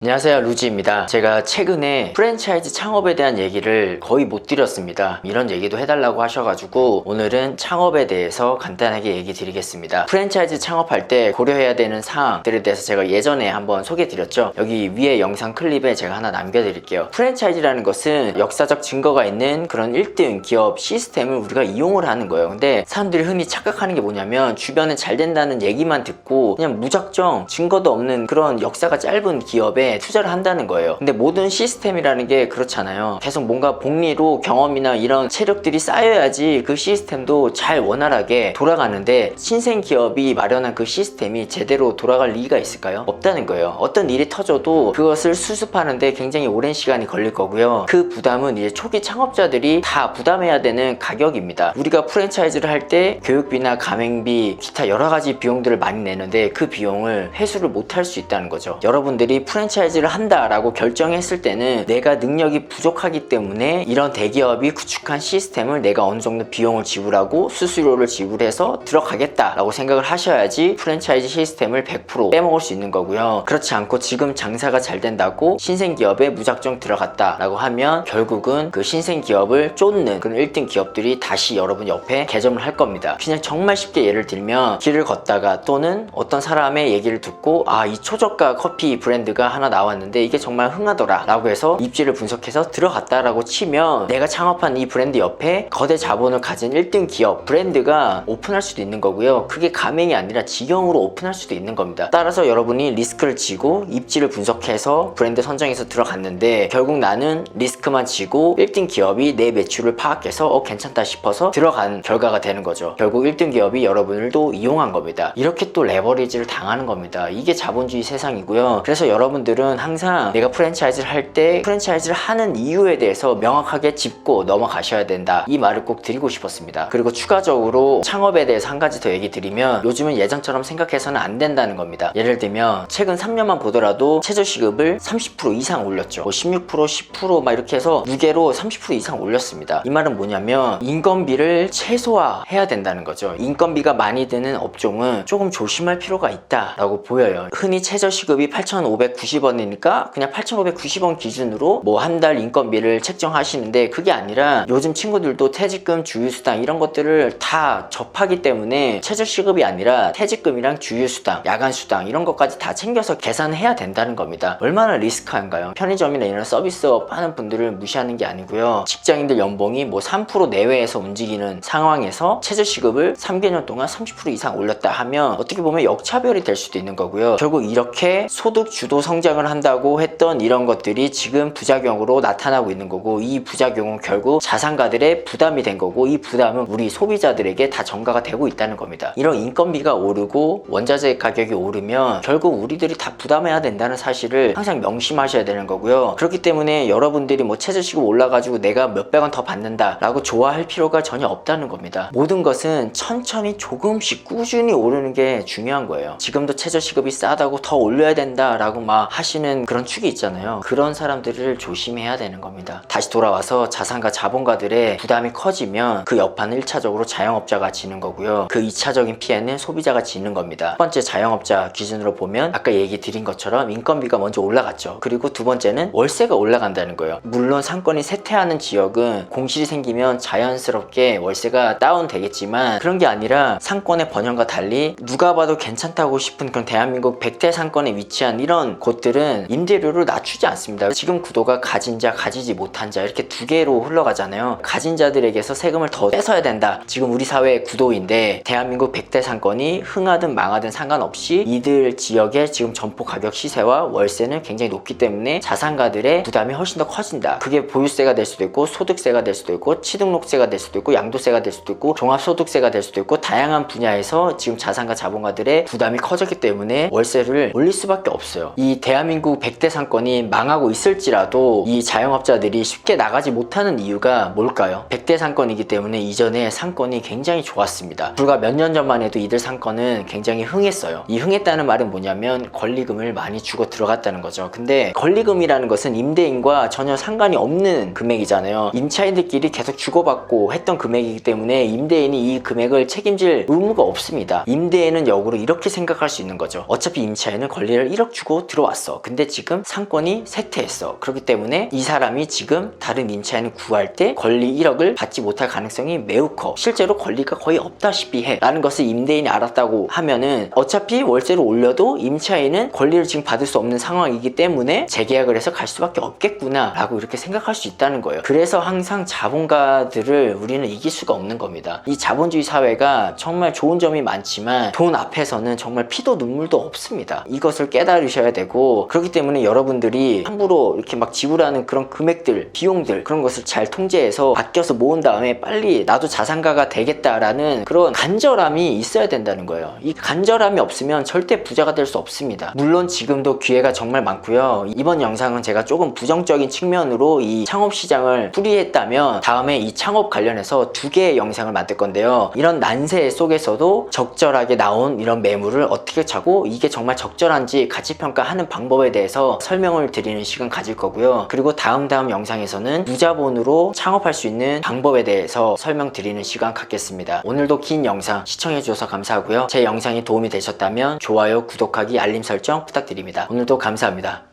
안녕하세요, 루지입니다. 제가 최근에 프랜차이즈 창업에 대한 얘기를 거의 못 드렸습니다. 이런 얘기도 해달라고 하셔가지고 오늘은 창업에 대해서 간단하게 얘기 드리겠습니다. 프랜차이즈 창업할 때 고려해야 되는 사항들에 대해서 제가 예전에 한번 소개해 드렸죠. 여기 위에 영상 클립에 제가 하나 남겨드릴게요. 프랜차이즈라는 것은 역사적 증거가 있는 그런 1등 기업 시스템을 우리가 이용을 하는 거예요. 근데 사람들이 흔히 착각하는 게 뭐냐면 주변에 잘 된다는 얘기만 듣고 그냥 무작정 증거도 없는 그런 역사가 짧은 기업에 투자를 한다는 거예요. 근데 모든 시스템이라는 게 그렇잖아요. 계속 뭔가 복리로 경험이나 이런 체력들이 쌓여야지 그 시스템도 잘 원활하게 돌아가는데 신생 기업이 마련한 그 시스템이 제대로 돌아갈 리가 있을까요? 없다는 거예요. 어떤 일이 터져도 그것을 수습하는데 굉장히 오랜 시간이 걸릴 거고요. 그 부담은 이제 초기 창업자들이 다 부담해야 되는 가격입니다. 우리가 프랜차이즈를 할 때 교육비나 가맹비, 기타 여러 가지 비용들을 많이 내는데 그 비용을 회수를 못 할 수 있다는 거죠. 여러분들이 프랜차이즈를 한다라고 결정했을 때는 내가 능력이 부족하기 때문에 이런 대기업이 구축한 시스템을 내가 어느 정도 비용을 지불하고 수수료를 지불해서 들어가겠다라고 생각을 하셔야지 프랜차이즈 시스템을 100% 빼먹을 수 있는 거고요. 그렇지 않고 지금 장사가 잘 된다고 신생기업에 무작정 들어갔다라고 하면 결국은 그 신생기업을 쫓는 그런 1등 기업들이 다시 여러분 옆에 개점을 할 겁니다. 그냥 정말 쉽게 예를 들면 길을 걷다가 또는 어떤 사람의 얘기를 듣고 이 초저가 커피 브랜드가 하나 나왔는데 이게 정말 흥하더라 라고 해서 입지를 분석해서 들어갔다라고 치면 내가 창업한 이 브랜드 옆에 거대 자본을 가진 1등 기업 브랜드가 오픈할 수도 있는 거고요. 그게 가맹이 아니라 직영으로 오픈할 수도 있는 겁니다. 따라서 여러분이 리스크를 지고 입지를 분석해서 브랜드 선정해서 들어갔는데 결국 나는 리스크만 지고 1등 기업이 내 매출을 파악해서 괜찮다 싶어서 들어간 결과가 되는 거죠. 결국 1등 기업이 여러분을 또 이용한 겁니다. 이렇게 또 레버리지를 당하는 겁니다. 이게 자본주의 세상이고요. 그래서 여러분들은 항상 내가 프랜차이즈를 할 때 프랜차이즈를 하는 이유에 대해서 명확하게 짚고 넘어가셔야 된다. 이 말을 꼭 드리고 싶었습니다. 그리고 추가적으로 창업에 대해서 한 가지 더 얘기 드리면 요즘은 예전처럼 생각해서는 안 된다는 겁니다. 예를 들면 최근 3년만 보더라도 최저시급을 30% 이상 올렸죠. 16%, 10% 막 이렇게 해서 무게로 30% 이상 올렸습니다. 이 말은 뭐냐면 인건비를 최소화해야 된다는 거죠. 인건비가 많이 드는 업종은 조금 조심할 필요가 있다라고 보여요. 흔히 최저시급이 8,590원이니까 그냥 8,590원 기준으로 뭐 한 달 인건비를 책정하시는데 그게 아니라 요즘 친구들도 퇴직금, 주휴수당 이런 것들을 다 접하기 때문에 최저시급이 아니라 퇴직금이랑 주휴수당, 야간수당 이런 것까지 다 챙겨서 계산해야 된다는 겁니다. 얼마나 리스크한가요? 편의점이나 이런 서비스업 하는 분들을 무시하는 게 아니고요. 직장인들 연봉이 뭐 3% 내외에서 움직이는 상황에서 최저시급을 3개년 동안 30% 이상 올렸다 하면 어떻게 보면 역차별이 될 수도 있는 거고요. 결국 이렇게 소득 주도 성장을 한다고 했던 이런 것들이 지금 부작용으로 나타나고 있는 거고 이 부작용은 결국 자산가들의 부담이 된 거고 이 부담은 우리 소비자들에게 다 전가가 되고 있다는 겁니다. 이런 인건비가 오르고 원자재 가격이 오르면 결국 우리들이 다 부담해야 된다는 사실을 항상 명심하셔야 되는 거고요. 그렇기 때문에 여러분들이 뭐 최저시급 올라가지고 내가 몇백 원 더 받는다 라고 좋아할 필요가 전혀 없다는 겁니다. 모든 것은 천천히 조금씩 꾸준히 오르는 게 중요한 거예요. 지금도 최저시급이 싸다고 더 올려야 된다 라고 막 하시는 그런 축이 있잖아요. 그런 사람들을 조심해야 되는 겁니다. 다시 돌아와서 자산가 자본가들의 부담이 커지면 그 여파는 1차적으로 자영업자가 지는 거고요. 그 2차적인 피해는 소비자가 지는 겁니다. 첫 번째 자영업자 기준으로 보면 아까 얘기 드린 것처럼 인건비가 먼저 올라갔죠. 그리고 두 번째는 월세가 올라간다는 거예요. 물론 상권이 쇠퇴하는 지역은 공실이 생기면 자연스럽게 월세가 다운되겠지만 그런 게 아니라 상권의 번영과 달리 누가 봐도 괜찮다고 싶은 그런 대한민국 100대 상권에 위치한 이런 곳들은 임대료를 낮추지 않습니다. 지금 구도가 가진 자, 가지지 못한 자 이렇게 두 개로 흘러가잖아요. 가진 자들에게서 세금을 더 떼서야 된다. 지금 우리 사회의 구도인데 대한민국 100대 상권이 흥하든 망하든 상관없이 이들 지역의 지금 점포 가격 시세와 월세는 굉장히 높기 때문에 자산가들의 부담이 훨씬 더 커진다. 그게 보유세가 될 수도 있고 소득세가 될 수도 있고 취등록세가 될 수도 있고 양도세가 될 수도 있고 종합소득세가 될 수도 있고 다양한 분야에서 지금 자산가 자본가들의 부담이 커졌기 때문에 월세를 올릴 수밖에 없어요. 이 대한민국 100대 상권이 망하고 있을지라도 이 자영업자들이 쉽게 나가지 못하는 이유가 뭘까요? 100대 상권이기 때문에 이전에 상권이 굉장히 좋았습니다. 불과 몇 년 전만 해도 이들 상권은 굉장히 흥했어요. 이 흥했다는 말은 뭐냐면 권리금을 많이 주고 들어갔다는 거죠. 근데 권리금이라는 것은 임대인과 전혀 상관이 없는 금액이잖아요. 임차인들끼리 계속 주고받고 했던 금액이기 때문에 임대인이 이 금액을 책임질 의무가 없습니다. 임대인은 역으로 이렇게 생각할 수 있는 거죠. 어차피 임차인은 권리를 1억 주고 들어왔어. 나왔어. 근데 지금 상권이 쇠퇴했어. 그렇기 때문에 이 사람이 지금 다른 임차인을 구할 때 권리 1억을 받지 못할 가능성이 매우 커. 실제로 권리가 거의 없다시피 해. 라는 것을 임대인이 알았다고 하면은 어차피 월세를 올려도 임차인은 권리를 지금 받을 수 없는 상황이기 때문에 재계약을 해서 갈 수밖에 없겠구나 라고 이렇게 생각할 수 있다는 거예요. 그래서 항상 자본가들을 우리는 이길 수가 없는 겁니다. 이 자본주의 사회가 정말 좋은 점이 많지만 돈 앞에서는 정말 피도 눈물도 없습니다. 이것을 깨달으셔야 되고, 그렇기 때문에 여러분들이 함부로 이렇게 막 지불하는 그런 금액들, 비용들, 그런 것을 잘 통제해서 아껴서 모은 다음에 빨리 나도 자산가가 되겠다라는 그런 간절함이 있어야 된다는 거예요. 이 간절함이 없으면 절대 부자가 될 수 없습니다. 물론 지금도 기회가 정말 많고요. 이번 영상은 제가 조금 부정적인 측면으로 이 창업 시장을 풀이했다면 다음에 이 창업 관련해서 2개의 영상을 만들 건데요. 이런 난세 속에서도 적절하게 나온 이런 매물을 어떻게 차고 이게 정말 적절한지 가치평가하는 방법에 대해서 설명을 드리는 시간 가질 거고요. 그리고 다음 영상에서는 무자본으로 창업할 수 있는 방법에 대해서 설명드리는 시간 갖겠습니다. 오늘도 긴 영상 시청해주셔서 감사하고요. 제 영상이 도움이 되셨다면 좋아요, 구독하기, 알림 설정 부탁드립니다. 오늘도 감사합니다.